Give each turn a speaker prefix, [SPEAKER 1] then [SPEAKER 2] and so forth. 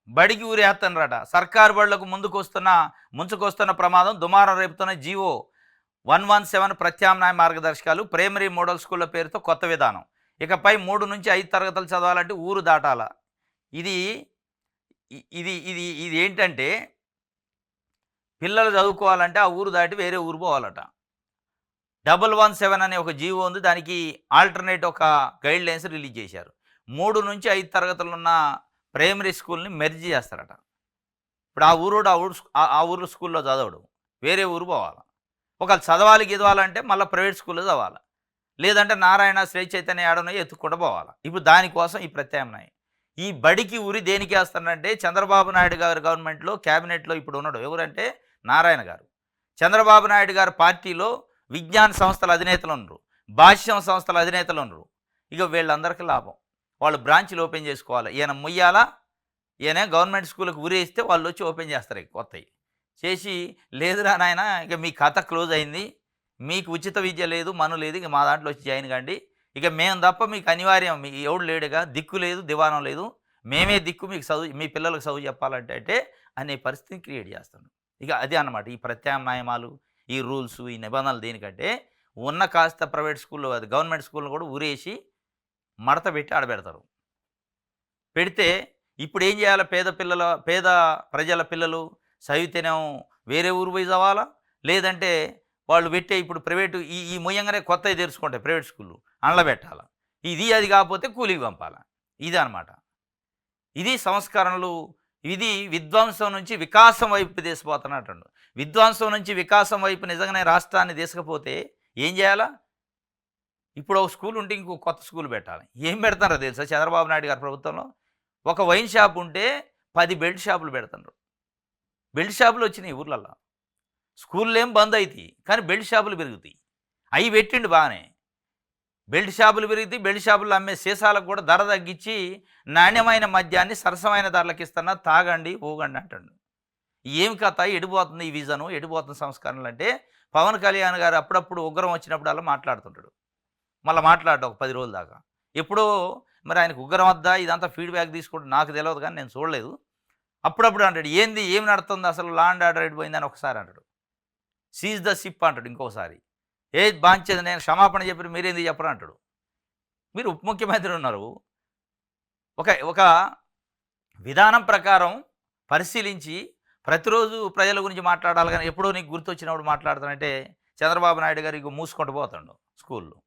[SPEAKER 1] బడికి ఊరేత్తన్నరట. సర్కారు బడులకు ముంచుకొస్తున్న ప్రమాదం దుమారం రేపుతున్న జీవో 117 ప్రత్యామ్నాయ మార్గదర్శకాలు ప్రైమరీ మోడల్ స్కూళ్ల పేరుతో కొత్త విధానం. ఇకపై 3-5 తరగతులు చదవాలంటే ఊరు దాటాల. ఇది ఇది ఇది ఇది ఏంటంటే పిల్లలు చదువుకోవాలంటే ఆ ఊరు దాటి వేరే ఊరు పోవాలట. 117 అనే ఒక జీవో ఉంది. దానికి ఆల్టర్నేట్ ఒక గైడ్‌లైన్స్ రిలీజ్ చేశారు. 3-5 తరగతులున్న ప్రైమరీ స్కూల్‌ని మెర్జ్ చేస్తారట. ఇప్పుడు ఆ ఊరోడు ఆ ఊరు స్కూల్‌లో చదవడు. వేరే ఊరు పోవాలి. ఒకవేళ చదవాలి గిదవాలంటే మళ్ళీ ప్రైవేట్ స్కూల్‌లో చదవాలి. లేదంటే నారాయణ, శ్రీ చైతన్య ఏడున్నాయో ఎత్తుక్కుంటూ పోవాలి. ఇప్పుడు దానికోసం ఈ ప్రత్యామ్నాయం. ఈ బడికి ఊరి దేనికి వేస్తానంటే చంద్రబాబు నాయుడు గారి గవర్నమెంట్‌లో క్యాబినెట్‌లో ఇప్పుడు ఉన్నాడు. ఎవరంటే నారాయణ గారు. చంద్రబాబు నాయుడు గారి పార్టీలో విజ్ఞాన సంస్థల అధినేతలు ఉన్నారు. భాష్యం సంస్థల అధినేతలు ఉన్నారు. ఇక వీళ్ళందరికీ లాభం. వాళ్ళు బ్రాంచ్‌లు ఓపెన్ చేసుకోవాలి. ఈయన ముయ్యాలా, ఈయన గవర్నమెంట్ స్కూల్‌కి ఊరేస్తే వాళ్ళు వచ్చి ఓపెన్ చేస్తారు ఇక కొత్తయి. చేసి లేదురా నాయన ఇక మీ ఖాతా క్లోజ్ అయింది. మీకు ఉచిత విద్య లేదు, మను లేదు. ఇక మా దాంట్లో వచ్చి జాయిన్ కండి. ఇక మేము తప్ప మీకు అనివార్యం. మీ ఎవడు లేడుగా, దిక్కు లేదు, దివానం లేదు. మేమే దిక్కు మీకు చదువు, మీ పిల్లలకు చదువు చెప్పాలంటే అనే పరిస్థితిని క్రియేట్ చేస్తున్నాం. ఇక అదే అన్నమాట. ఈ ప్రత్యామ్నాయమాలు, ఈ రూల్స్, ఈ నిబంధనలు దేనికంటే ఉన్న కాస్త ప్రైవేట్ స్కూల్లో అది గవర్నమెంట్ స్కూల్‌ని కూడా ఊరేసి మడత పెట్టి ఆడబెడతారు. పెడితే ఇప్పుడు ఏం చేయాలి? పేద ప్రజల పిల్లలు చదివితేనేమో వేరే ఊరు పోయి చదవాలా, లేదంటే వాళ్ళు పెట్టే ఇప్పుడు ప్రైవేటు ఈ ముయ్యంగానే కొత్తవి తెరుచుకుంటాయి ప్రైవేట్ స్కూళ్ళు, అందులో పెట్టాలా. ఇది అది కాకపోతే కూలికి పంపాలా. ఇది అనమాట. ఇది సంస్కరణలు. ఇది విధ్వంసం నుంచి వికాసం వైపు తీసుకుపోతున్నట్టు. విధ్వంసం నుంచి వికాసం వైపు నిజంగానే రాష్ట్రాన్ని తీసుకుపోతే ఏం చేయాలా? ఇప్పుడు ఒక స్కూల్ ఉంటే ఇంకో కొత్త స్కూల్ పెట్టాలి. ఏం పెడతారో తెలుసా చంద్రబాబు నాయుడు గారి ప్రభుత్వంలో? ఒక వైన్ షాప్ ఉంటే 10 బెల్ట్ షాపులు పెడుతున్నారు. బెల్ట్ షాపులు వచ్చినాయి ఊర్లల్లో. స్కూళ్ళు ఏం బంద్ అవుతాయి, కానీ బెల్ట్ షాపులు పెరుగుతాయి. అవి పెట్టిండు బాగానే. బెల్ట్ షాపులు పెరుగుతాయి. బెల్ట్ షాపుల్లో అమ్మే సీసాలకు కూడా ధర తగ్గించి నాణ్యమైన మద్యాన్ని సరసమైన ధరలకు ఇస్తున్నా, తాగండి పోగండి అంటాడు. ఏం కథ, ఎడిపోతుంది ఈ విజను, ఎడిపోతుంది సంస్కరణలు అంటే పవన్ కళ్యాణ్ గారు అప్పుడప్పుడు ఉగ్రం వచ్చినప్పుడు అలా మాట్లాడుతుంటాడు. మళ్ళీ మాట్లాడ్డా ఒక 10 రోజుల దాకా. ఎప్పుడో మరి ఆయనకు ఉగ్రం వద్దా ఇదంతా ఫీడ్బ్యాక్ తీసుకుంటూ నాకు తెలియదు, కానీ నేను చూడలేదు. అప్పుడప్పుడు అంటాడు ఏం నడుతుంది అసలు, లా అండ్ ఆర్డర్ ఎడిపోయిందని ఒకసారి అంటాడు. సీజ్ ద షిప్ అంటాడు ఇంకోసారి. బాంచేది నేను క్షమాపణ చెప్పి మీరేంది చెప్పరు అంటాడు. మీరు ఉప ముఖ్యమంత్రి ఉన్నారు. ఒక విధానం ప్రకారం పరిశీలించి ప్రతిరోజు ప్రజల గురించి మాట్లాడాలి, కానీ ఎప్పుడో నీకు గుర్తొచ్చినప్పుడు మాట్లాడతానంటే చంద్రబాబు నాయుడు గారు ఇక మూసుకుంటూ పోతాడు స్కూల్లో.